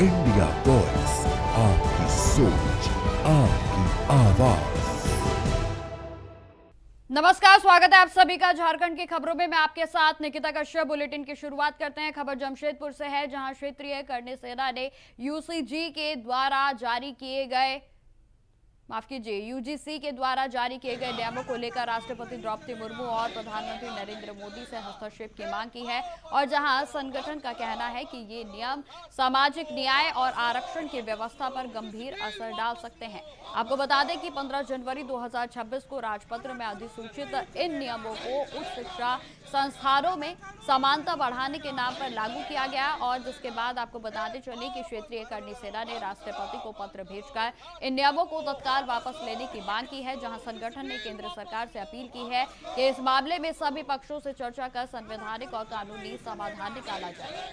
India voice, आपकी सोच, आपकी आवाज। नमस्कार, स्वागत है आप सभी का झारखंड की खबरों में। मैं आपके साथ निकिता कश्यप। बुलेटिन की शुरुआत करते हैं। खबर जमशेदपुर से है, जहां क्षेत्रीय करनी सेना ने यूजीसी के द्वारा जारी किए गए नियमों को लेकर राष्ट्रपति द्रौपदी मुर्मू और प्रधानमंत्री नरेंद्र मोदी से हस्तक्षेप की मांग की है। और जहां संगठन का कहना है कि ये नियम सामाजिक न्याय और आरक्षण की व्यवस्था पर गंभीर असर डाल सकते हैं। आपको बता दें कि 15 जनवरी 2026 को राजपत्र में अधिसूचित इन नियमों को उच्च शिक्षा संस्थानों में समानता बढ़ाने के नाम पर लागू किया गया। और जिसके बाद आपको बताते चले कि क्षेत्रीय करनी सेना ने राष्ट्रपति को पत्र भेजकर इन नियमों को तत्काल वापस लेने की मांग की है। जहां संगठन ने केंद्र सरकार से अपील की है कि इस मामले में सभी पक्षों से चर्चा कर संवैधानिक और कानूनी समाधान निकाला जाए।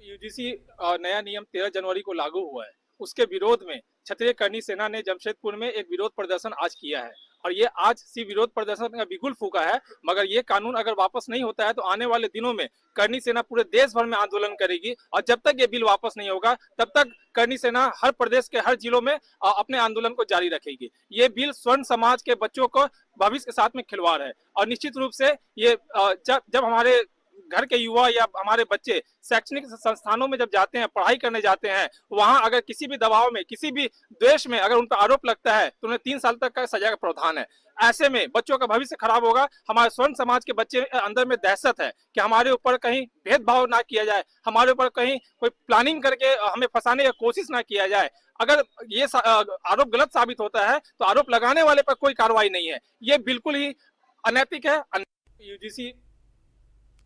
यूजीसी नया नियम 13 जनवरी को लागू हुआ है। उसके विरोध में क्षेत्रीय करनी सेना ने जमशेदपुर में एक विरोध प्रदर्शन आज किया है और ये आज सी विरोध प्रदर्शन का बिगुल फूका है। मगर ये कानून अगर वापस नहीं होता है तो आने वाले दिनों में करनी सेना पूरे देश भर में आंदोलन करेगी और जब तक ये बिल वापस नहीं होगा तब तक करनी सेना हर प्रदेश के हर जिलों में अपने आंदोलन को जारी रखेगी। ये बिल स्वर्ण समाज के बच्चों को भविष्य के साथ में खिलवाड़ है और निश्चित रूप से ये जब हमारे घर के युवा या हमारे बच्चे शैक्षणिक संस्थानों में जब जाते हैं, पढ़ाई करने जाते हैं, वहां अगर किसी भी दबाव में, किसी भी द्वेष में अगर उन पर आरोप लगता है तो उन्हें 3 साल तक का सजा का प्रावधान है। ऐसे में बच्चों का भविष्य खराब होगा। हमारे स्वर्ण समाज के बच्चे अंदर में दहशत है कि हमारे ऊपर कहीं भेदभाव ना किया जाए, हमारे ऊपर कहीं कोई प्लानिंग करके हमें फंसाने की कोशिश ना किया जाए। अगर ये आरोप गलत साबित होता है तो आरोप लगाने वाले पर कोई कार्रवाई नहीं है। ये बिल्कुल ही अनैतिक है। यूजीसी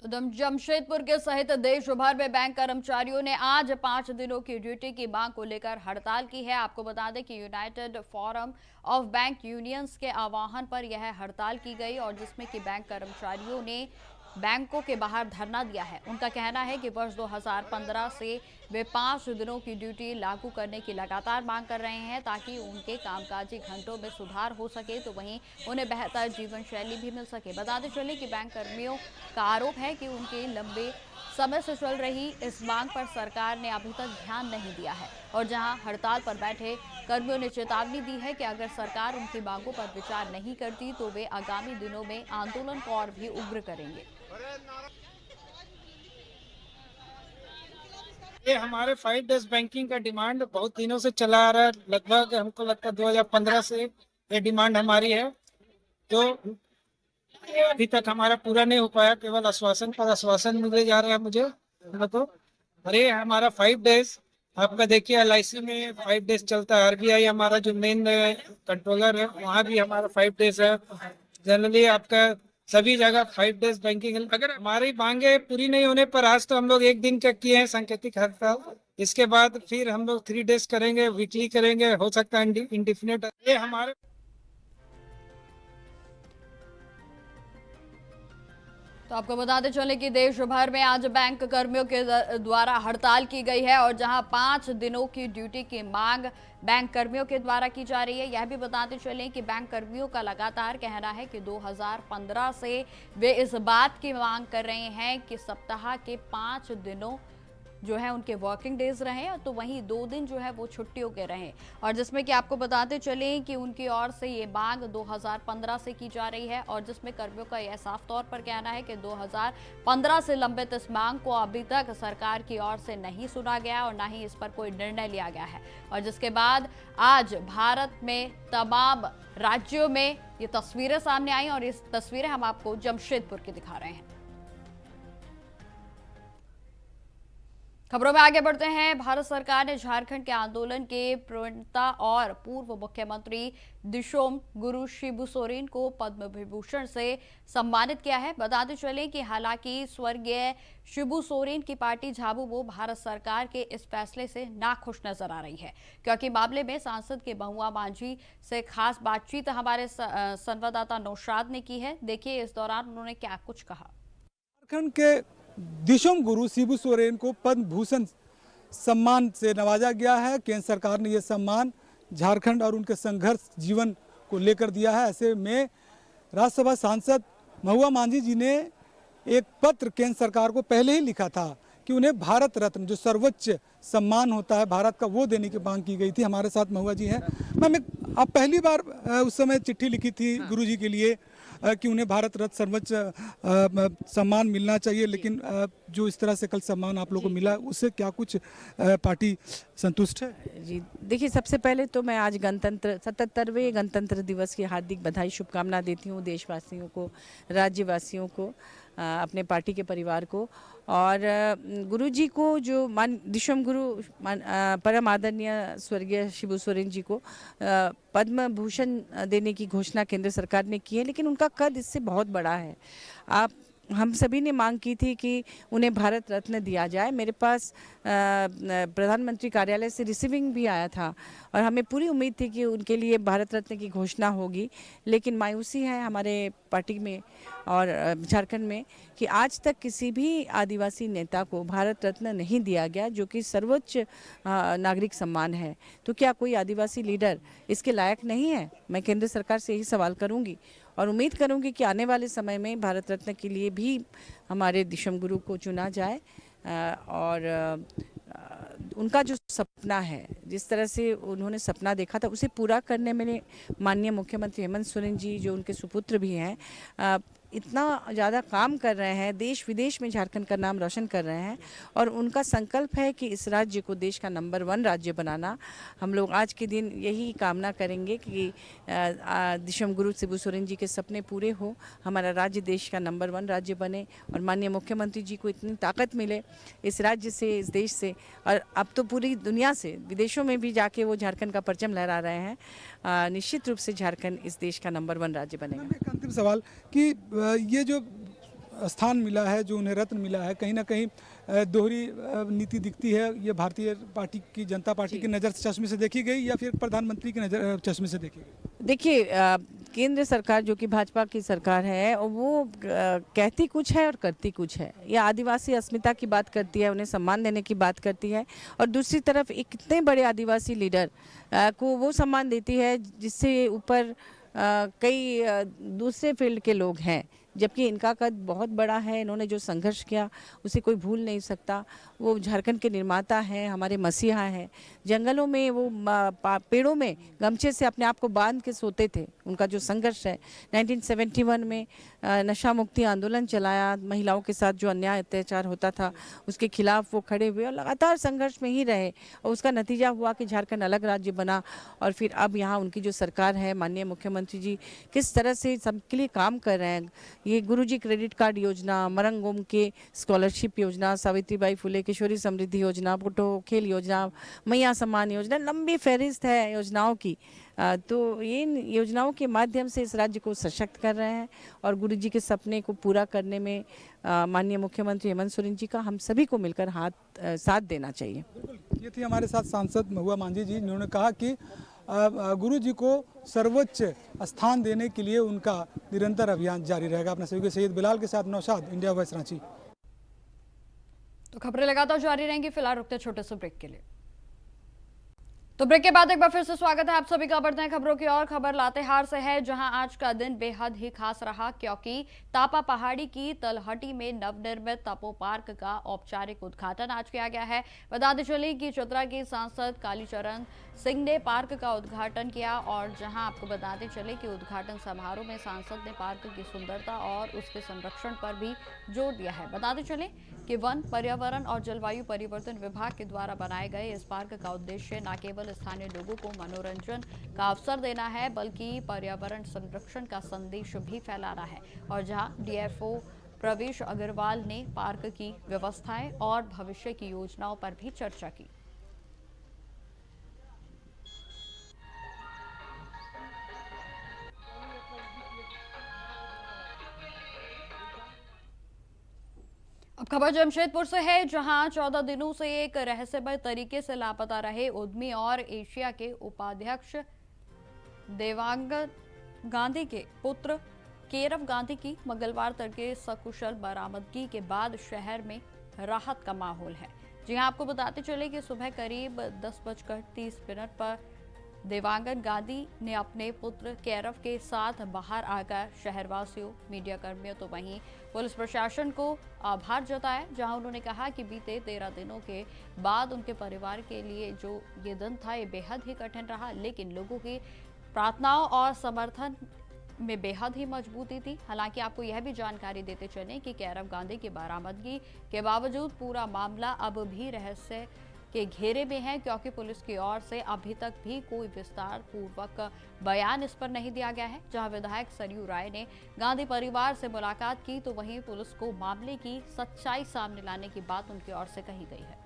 जमशेदपुर के सहित देश भर में बैंक कर्मचारियों ने आज 5 दिनों की ड्यूटी की मांग को लेकर हड़ताल की है। आपको बता दें कि United forum of bank unions के आह्वान पर यह हड़ताल की गई और जिसमें कि बैंक कर्मचारियों ने बैंकों के बाहर धरना दिया है। उनका कहना है कि वर्ष 2015 से वे 5 दिनों की ड्यूटी लागू करने की लगातार मांग कर रहे हैं ताकि उनके कामकाजी घंटों में सुधार हो सके, तो वहीं उन्हें बेहतर जीवन शैली भी मिल सके। बताते चले कि बैंक कर्मियों का आरोप है कि उनके लंबे समय से चल रही इस मांग पर सरकार ने अभी तक ध्यान नहीं दिया है। और जहां हड़ताल पर बैठे कर्मियों ने चेतावनी दी है कि अगर सरकार उनकी मांगों पर विचार नहीं करती तो वे आगामी दिनों में आंदोलन को और भी उग्र करेंगे। ये हमारे 5 डेज बैंकिंग का डिमांड बहुत दिनों से चला आ रहा है। लगभग हमको लगता है 2015 से ये डिमांड हमारी है, जो अभी तक हमारा पूरा नहीं हो पाया। केवल आश्वासन पर आश्वासन मिले जा रहा है मुझे तो। अरे हमारा 5 डेज आपका देखिए LIC में 5 डेज चलता है। RBI हमारा जो मेन कंट्रोलर है वहाँ भी हमारा 5 डेज है। जनरली आपका सभी जगह 5 डेज बैंकिंग। अगर हमारी मांगे पूरी नहीं होने पर आज तो हम लोग 1 दिन का किए हैं सांकेतिक हड़ताल। इसके बाद फिर हम लोग 3 डेज करेंगे, वीकली करेंगे, हो सकता है इंडिफिनिट। ये हमारे तो आपको बताते चले कि देश भर में आज बैंक कर्मियों के द्वारा हड़ताल की गई है और जहां 5 दिनों की ड्यूटी की मांग बैंक कर्मियों के द्वारा की जा रही है। यह भी बताते चले कि बैंक कर्मियों का लगातार कहना है कि 2015 से वे इस बात की मांग कर रहे हैं कि सप्ताह के 5 दिनों जो है उनके वर्किंग डेज रहे, तो वहीं 2 दिन जो है वो छुट्टियों के रहे। और जिसमें कि आपको बताते चले कि उनकी ओर से ये मांग 2015 से की जा रही है और जिसमें कर्मियों का यह साफ तौर पर कहना है कि 2015 से लंबित इस मांग को अभी तक सरकार की ओर से नहीं सुना गया और ना ही इस पर कोई निर्णय लिया गया है। और जिसके बाद आज भारत में तमाम राज्यों में ये तस्वीरें सामने आई और इस तस्वीरें हम आपको जमशेदपुर की दिखा रहे हैं। खबरों में आगे बढ़ते हैं। भारत सरकार ने झारखंड के आंदोलन के प्रणेता और पूर्व मुख्यमंत्री दिशोम गुरु शिबू सोरेन को पद्म विभूषण से सम्मानित किया है। बताते चले कि हालांकि स्वर्गीय शिबू सोरेन की पार्टी झाबुमो भारत सरकार के इस फैसले से नाखुश नजर आ रही है, क्योंकि मामले में सांसद के बहुआ मांझी से खास बातचीत हमारे संवाददाता नौशाद ने की है। देखिए इस दौरान उन्होंने क्या कुछ कहा। झारखंड के दिशोम गुरु शिबू सोरेन को पद्म भूषण सम्मान से नवाजा गया है। केंद्र सरकार ने यह सम्मान झारखंड और उनके संघर्ष जीवन को लेकर दिया है। ऐसे में राज्यसभा सांसद महुआ मांझी जी ने एक पत्र केंद्र सरकार को पहले ही लिखा था कि उन्हें भारत रत्न जो सर्वोच्च सम्मान होता है भारत का वो देने की मांग की गई थी। हमारे साथ महुआ जी हैं। मैम, आप पहली बार उस समय चिट्ठी लिखी थी गुरुजी के लिए कि उन्हें भारत रत्न सर्वोच्च सम्मान मिलना चाहिए, लेकिन जो इस तरह से कल सम्मान आप लोगों को मिला उससे क्या कुछ पार्टी संतुष्ट है? जी देखिए, सबसे पहले तो मैं आज 77वें गणतंत्र दिवस की हार्दिक बधाई शुभकामना देती हूँ देशवासियों को, राज्यवासियों को, अपने पार्टी के परिवार को। और गुरुजी को जो दिशम गुरु परम आदरणीय स्वर्गीय शिबू सोरेन जी को पद्म भूषण देने की घोषणा केंद्र सरकार ने की है, लेकिन उनका कद इससे बहुत बड़ा है। हम सभी ने मांग की थी कि उन्हें भारत रत्न दिया जाए। मेरे पास प्रधानमंत्री कार्यालय से रिसीविंग भी आया था और हमें पूरी उम्मीद थी कि उनके लिए भारत रत्न की घोषणा होगी, लेकिन मायूसी है हमारे पार्टी में और झारखंड में कि आज तक किसी भी आदिवासी नेता को भारत रत्न नहीं दिया गया, जो कि सर्वोच्च नागरिक सम्मान है। तो क्या कोई आदिवासी लीडर इसके लायक नहीं है? मैं केंद्र सरकार से यही सवाल करूंगी और उम्मीद करूंगी कि आने वाले समय में भारत रत्न के लिए भी हमारे दिशम गुरु को चुना जाए। और उनका जो सपना है, जिस तरह से उन्होंने सपना देखा था, उसे पूरा करने में माननीय मुख्यमंत्री हेमंत सोरेन जी, जो उनके सुपुत्र भी हैं, इतना ज़्यादा काम कर रहे हैं, देश विदेश में झारखंड का नाम रोशन कर रहे हैं और उनका संकल्प है कि इस राज्य को देश का नंबर 1 राज्य बनाना। हम लोग आज के दिन यही कामना करेंगे कि दिशम गुरु शिबू सोरेन जी के सपने पूरे हो, हमारा राज्य देश का नंबर 1 राज्य बने और माननीय मुख्यमंत्री जी को इतनी ताकत मिले इस राज्य से, इस देश से, और अब तो पूरी दुनिया से, विदेशों में भी जाके वो झारखंड का परचम लहरा रहे हैं। निश्चित रूप से झारखंड इस देश का नंबर 1 राज्य बनेगा। एक अंतिम सवाल कि ये जो स्थान मिला है, जो उन्हें रत्न मिला है, कहीं ना कहीं दोहरी नीति दिखती है। ये भारतीय पार्टी की, जनता पार्टी की नज़र चश्मे से देखी गई या फिर प्रधानमंत्री की नज़र चश्मे से देखी गई? देखिए, केंद्र सरकार जो कि भाजपा की सरकार है, वो कहती कुछ है और करती कुछ है। ये आदिवासी अस्मिता की बात करती है, उन्हें सम्मान देने की बात करती है, और दूसरी तरफ एक इतने बड़े आदिवासी लीडर को वो सम्मान देती है जिससे ऊपर कई दूसरे फील्ड के लोग हैं, जबकि इनका कद बहुत बड़ा है। इन्होंने जो संघर्ष किया उसे कोई भूल नहीं सकता। वो झारखंड के निर्माता हैं, हमारे मसीहा हैं। जंगलों में वो पेड़ों में गमछे से अपने आप को बांध के सोते थे। उनका जो संघर्ष है, 1971 में नशा मुक्ति आंदोलन चलाया, महिलाओं के साथ जो अन्याय अत्याचार होता था उसके खिलाफ वो खड़े हुए और लगातार संघर्ष में ही रहे, और उसका नतीजा हुआ कि झारखंड अलग राज्य बना। और फिर अब यहाँ उनकी जो सरकार है, माननीय मुख्यमंत्री जी किस तरह से सबके लिए काम कर रहे हैं। ये गुरुजी क्रेडिट कार्ड योजना, मरंगोम के स्कॉलरशिप योजना, सावित्रीबाई फुले किशोरी समृद्धि योजना, पुटो खेल योजना, मैया सम्मान योजना, लंबी फहरिस्त है योजनाओं की। तो इन योजनाओं के माध्यम से इस राज्य को सशक्त कर रहे हैं और गुरुजी के सपने को पूरा करने में माननीय मुख्यमंत्री हेमंत सोरेन जी का हम सभी को मिलकर साथ देना चाहिए। ये थी हमारे साथ सांसद महुआ मांझी जी। उन्होंने कहा कि गुरु जी को सर्वोच्च स्थान देने के लिए उनका निरंतर अभियान जारी रहेगा। अपने सहयोगी सैयद बिलाल के साथ नौशाद, इंडिया वॉइस रांची। तो खबरें लगातार जारी रहेंगी, फिलहाल रुकते छोटे से ब्रेक के लिए। तो ब्रेक के बाद एक बार फिर से स्वागत है आप सभी का। बढ़ते हैं खबरों की और। खबर लातेहार से है, जहां आज का दिन बेहद ही खास रहा, क्योंकि तापा पहाड़ी की तलहटी में नवनिर्मित तपो पार्क का औपचारिक उद्घाटन आज किया गया है। बताते चले कि चतरा के सांसद कालीचरण सिंह ने पार्क का उद्घाटन किया, और जहां आपको बताते चले कि उद्घाटन समारोह में सांसद ने पार्क की सुंदरता और उसके संरक्षण पर भी जोर दिया है। बताते चले कि वन, पर्यावरण और जलवायु परिवर्तन विभाग के द्वारा बनाए गए इस पार्क का उद्देश्य न केवल स्थानीय लोगों को मनोरंजन का अवसर देना है, बल्कि पर्यावरण संरक्षण का संदेश भी फैलाना है। और जहां डीएफओ प्रवेश अग्रवाल ने पार्क की व्यवस्थाएं और भविष्य की योजनाओं पर भी चर्चा की। अब खबर जमशेदपुर से है, जहां 14 दिनों से एक रहस्यमय तरीके से लापता रहे उद्यमी और एशिया के उपाध्यक्ष देवांग गांधी के पुत्र केरव गांधी की मंगलवार तड़के सकुशल बरामदगी के बाद शहर में राहत का माहौल है। जी हां, आपको बताते चले कि सुबह करीब 10:30 पर देवांगन गांधी ने अपने पुत्र कैरव के साथ बाहर आकर शहरवासियों, मीडिया कर्मियों तो वहीं पुलिस प्रशासन को आभार जताया, जहां उन्होंने कहा कि बीते 13 दिनों के बाद उनके परिवार के लिए जो ये दिन था ये बेहद ही कठिन रहा, लेकिन लोगों की प्रार्थनाओं और समर्थन में बेहद ही मजबूती थी। हालांकि आपको यह भी जानकारी देते चलें कि कैरव गांधी की बरामदगी के बावजूद पूरा मामला अब भी रहस्य के घेरे में है, क्योंकि पुलिस की ओर से अभी तक भी कोई विस्तार पूर्वक बयान इस पर नहीं दिया गया है। जहां विधायक सरयू राय ने गांधी परिवार से मुलाकात की तो वहीं पुलिस को मामले की सच्चाई सामने लाने की बात उनकी ओर से कही गई है।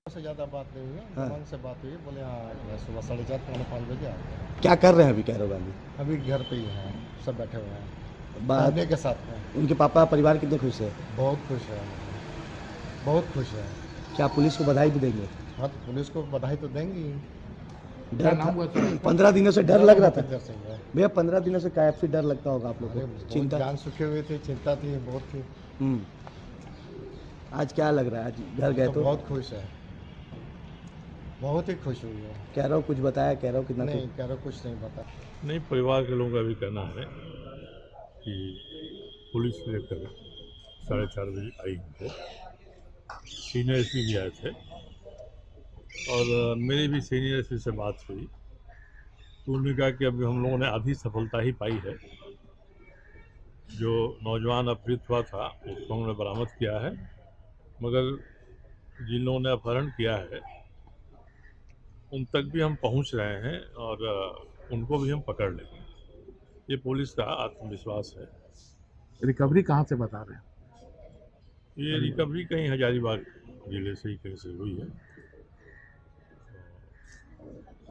से ज़्यादा बात नहीं हुई है, मन से बात हुई है। बोले हाँ सुबह 4:30 पौने 5 बजे आ गए। क्या कर रहे हैं अभी कैरव गांधी? अभी घर पे ही हैं, सब बैठे हुए हैं बात के साथ में। उनके पापा परिवार कितने खुश है? बहुत खुश है, बहुत खुश है। क्या पुलिस को बधाई भी देंगे? हाँ तो पुलिस को बधाई तो देंगी। डर था 15 दिनों से डर लग रहा था जैसे ही है। भैया 15 दिनों से काफी डर लगता होगा आप लोग अरे को, बहुत चिंता? जान सूखे हुए थे, चिंता थी बहुत थी। आज क्या लग रहा है? आज घर गए तो बहुत खुश है, बहुत ही खुश हुई है। कैरव कुछ बताया? कैरव कितना नहीं कह रहा कुछ नहीं पता। नहीं, परिवार के लोगों का भी कहना है कि पुलिस लेकर 4:30 बजे आई उनको, सीनियर एसपी भी आए थे और मेरी भी सीनियर एसपी से बात हुई तो उन्होंने कहा कि अभी हम लोगों ने आधी सफलता ही पाई है। जो नौजवान अपहृत हुआ था उसको हमने बरामद किया है, मगर जिन लोगों ने अपहरण किया है उन तक भी हम पहुंच रहे हैं और उनको भी हम पकड़ लेंगे। ये पुलिस का आत्मविश्वास है। रिकवरी कहाँ से बता रहे हैं? ये रिकवरी कहीं हजारीबाग जिले से ही कहीं से हुई है।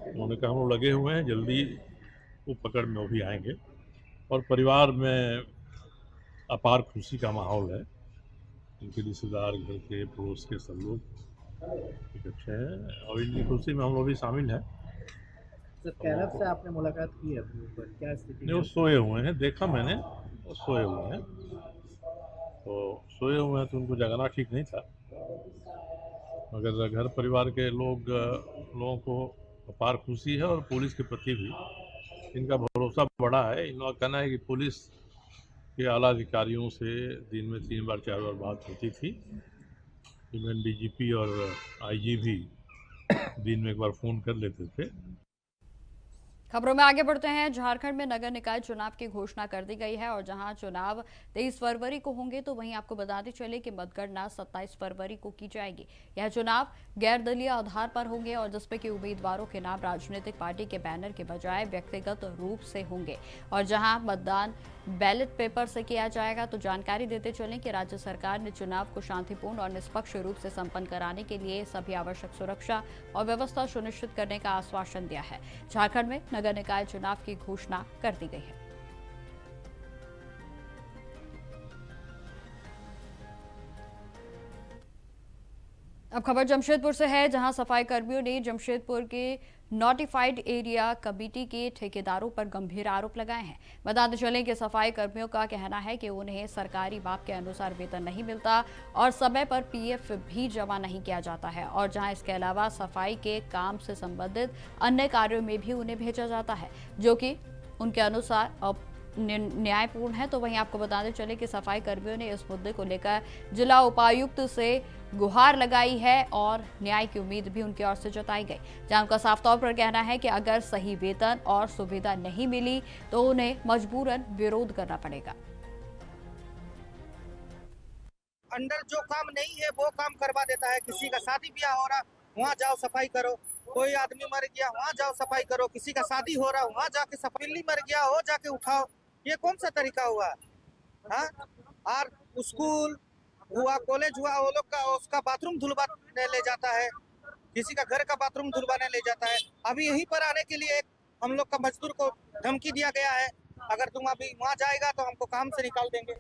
उन्होंने कहा हम लोग लगे हुए हैं, जल्दी वो पकड़ में वो भी आएंगे और परिवार में अपार खुशी का माहौल है। उनके रिश्तेदार, घर के पड़ोस के सब लोग इकट्ठे हैं और इनकी खुशी में हम लोग भी शामिल हैं। सर कैरव से आपने मुलाकात की है अपने ऊपर, क्या स्थिति? नहीं, वो सोए हुए हैं, देखा मैंने, वो सोए हुए हैं। तो सोए हुए हैं तो उनको जगाना ठीक नहीं था, मगर घर परिवार के लोगों को अपार खुशी है और पुलिस के प्रति भी इनका भरोसा बड़ा है। इनका कहना है कि पुलिस के आला अधिकारियों से दिन में 3 बार 4 बार बात होती थी। इवन डीजीपी और आईजी भी दिन में एक बार फोन कर लेते थे। खबरों में आगे बढ़ते हैं। झारखंड में नगर निकाय चुनाव की घोषणा कर दी गई है और जहां चुनाव 23 फरवरी को होंगे तो वहीं आपको बताते चले कि मतगणना 27 फरवरी को की जाएगी। यह चुनाव गैर दलीय आधार पर होंगे और जिसमें कि उम्मीदवारों के नाम राजनीतिक पार्टी के बैनर के बजाय व्यक्तिगत रूप से होंगे और जहां मतदान बैलेट पेपर से किया जाएगा। तो जानकारी देते चलें कि राज्य सरकार ने चुनाव को शांतिपूर्ण और निष्पक्ष रूप से संपन्न कराने के लिए सभी आवश्यक सुरक्षा और व्यवस्था सुनिश्चित करने का आश्वासन दिया है। झारखंड में नगर निकाय चुनाव की घोषणा कर दी गई है। अब खबर जमशेदपुर से है, जहां सफाई कर्मियों ने जमशेदपुर के नोटिफाइड एरिया कमेटी के ठेकेदारों पर गंभीर आरोप लगाए हैं। बताते चलें कि सफाई कर्मियों का कहना है कि उन्हें सरकारी माप के अनुसार वेतन नहीं मिलता और समय पर पीएफ भी जमा नहीं किया जाता है और जहां इसके अलावा सफाई के काम से संबंधित अन्य कार्यों में भी उन्हें भेजा जाता है, जो कि उनके अनुसार न्यायपूर्ण है। तो वहीं आपको बताते चले कि सफाई कर्मियों ने इस मुद्दे को लेकर जिला उपायुक्त से गुहार लगाई है और न्याय की उम्मीद भी उनकी ओर से जताई गई, जहां उनका साफ तौर पर कहना है कि अगर सही वेतन और सुविधा नहीं मिली तो उन्हें मजबूरन विरोध करना पड़ेगा। अंडर जो काम नहीं है वो काम करवा देता है। किसी का शादी ब्याह हो रहा, वहाँ जाओ सफाई करो। कोई आदमी मर गया, वहाँ जाओ सफाई करो। किसी का शादी हो रहा, वहाँ जाके सफाई। बिल्ली मर गया हो, जाके उठाओ। ये कौन सा तरीका हुआ? हाँ, और स्कूल हुआ, कॉलेज हुआ, वो लोग का उसका बाथरूम धुलवाने ले जाता है, किसी का घर का बाथरूम धुलवाने ले जाता है। अभी यहीं पर आने के लिए हम लोग का मजदूर को धमकी दिया गया है, अगर तुम अभी वहाँ जाएगा तो हमको काम से निकाल देंगे।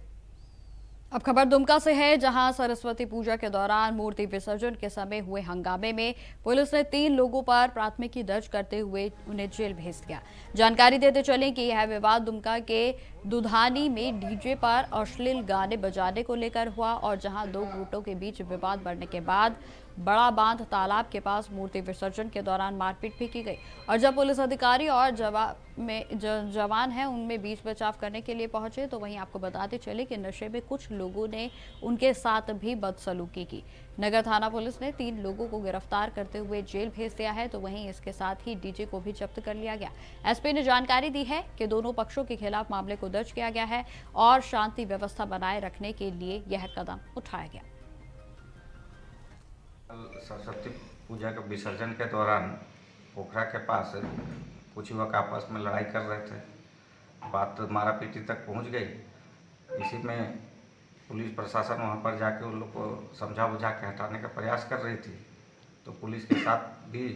अब खबर दुमका से है, जहां सरस्वती पूजा के दौरान मूर्ति विसर्जन के समय हुए हंगामे में पुलिस ने 3 लोगों पर प्राथमिकी दर्ज करते हुए उन्हें जेल भेज दिया। जानकारी देते चलें कि यह विवाद दुमका के दुधानी में डीजे पर अश्लील गाने बजाने को लेकर हुआ और जहां 2 गुटों के बीच विवाद बढ़ने के बाद बड़ा बांध तालाब के पास मूर्ति विसर्जन के दौरान मारपीट भी की गई और जब पुलिस अधिकारी और जवान हैं उनमें बीच बचाव करने के लिए पहुंचे तो वहीं आपको बताते चले कि नशे में कुछ लोगों ने उनके साथ भी बदसलूकी की। नगर थाना पुलिस ने 3 लोगों को गिरफ्तार करते हुए जेल भेज दिया है तो वहीं इसके साथ ही डीजे को भी जब्त कर लिया गया। एसपी ने जानकारी दी है कि दोनों पक्षों के खिलाफ मामले को दर्ज किया गया है और शांति व्यवस्था बनाए रखने के लिए यह कदम उठाया गया। सरस्वती पूजा के विसर्जन के दौरान पोखरा के पास कुछ युवक आपस में लड़ाई कर रहे थे, बात मारापीटी तक पहुंच गई। इसी में पुलिस प्रशासन वहां पर जाके उन लोग को समझा बुझा के हटाने का प्रयास कर रही थी, तो पुलिस के साथ भी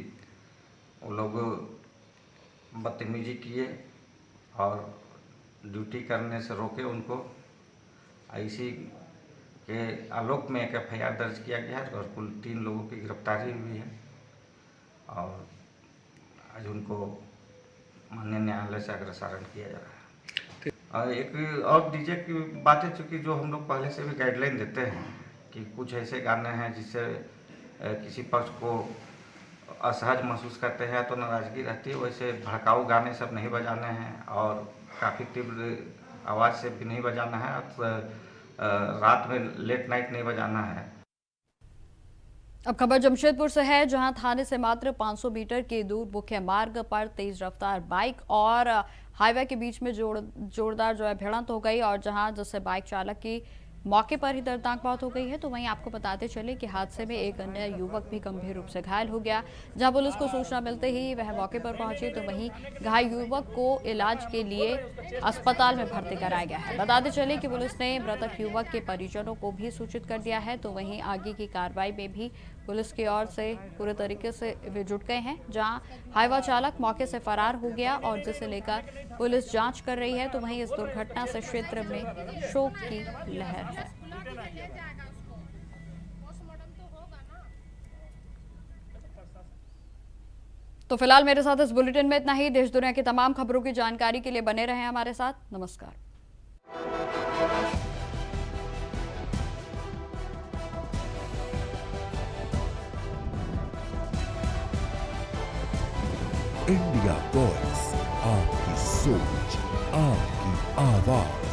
वो लोग बदतमीजी किए और ड्यूटी करने से रोके उनको। इसी के आलोक में एक FIR दर्ज किया गया है और कुल 3 लोगों की गिरफ्तारी हुई है और आज उनको माननीय न्यायालय से अग्रसारण किया जा रहा है। और एक और डीजे की बात है, चूँकि जो हम लोग पहले से भी गाइडलाइन देते हैं कि कुछ ऐसे गाने हैं जिससे किसी पक्ष को असहज महसूस करते हैं तो नाराज़गी रहती है, वैसे भड़काऊ गाने सब नहीं बजाने हैं और काफ़ी तीव्र आवाज़ से भी नहीं बजाना है और रात में लेट नाइट नहीं बजाना है। अब खबर जमशेदपुर से है, जहां थाने से मात्र 500 मीटर के दूर मुख्य मार्ग पर तेज रफ्तार बाइक और हाईवे के बीच में जोरदार भिड़ंत हो गई और जहां जिससे बाइक चालक की मौके पर ही दर्दनाक मौत हो गई है तो वहीं आपको बताते चले कि हादसे में एक अन्य युवक भी गंभीर रूप से घायल हो गया। जहां पुलिस को सूचना मिलते ही वह मौके पर पहुंची तो वहीं घायल युवक को इलाज के लिए अस्पताल में भर्ती कराया गया है। बताते चले कि पुलिस ने मृतक युवक के परिजनों को भी सूचित कर दिया है तो वहीं आगे की कार्रवाई में भी पुलिस की ओर से पूरे तरीके से वे जुट गए हैं। जहां हाईवा चालक मौके से फरार हो गया और जिसे लेकर पुलिस जांच कर रही है तो वहीं इस दुर्घटना से क्षेत्र में शोक की लहर है। तो फिलहाल मेरे साथ इस बुलेटिन में इतना ही। देश दुनिया की तमाम खबरों की जानकारी के लिए बने रहें हमारे साथ। नमस्कार। इंडिया वॉइस, आपकी सोच, आपकी आवाज।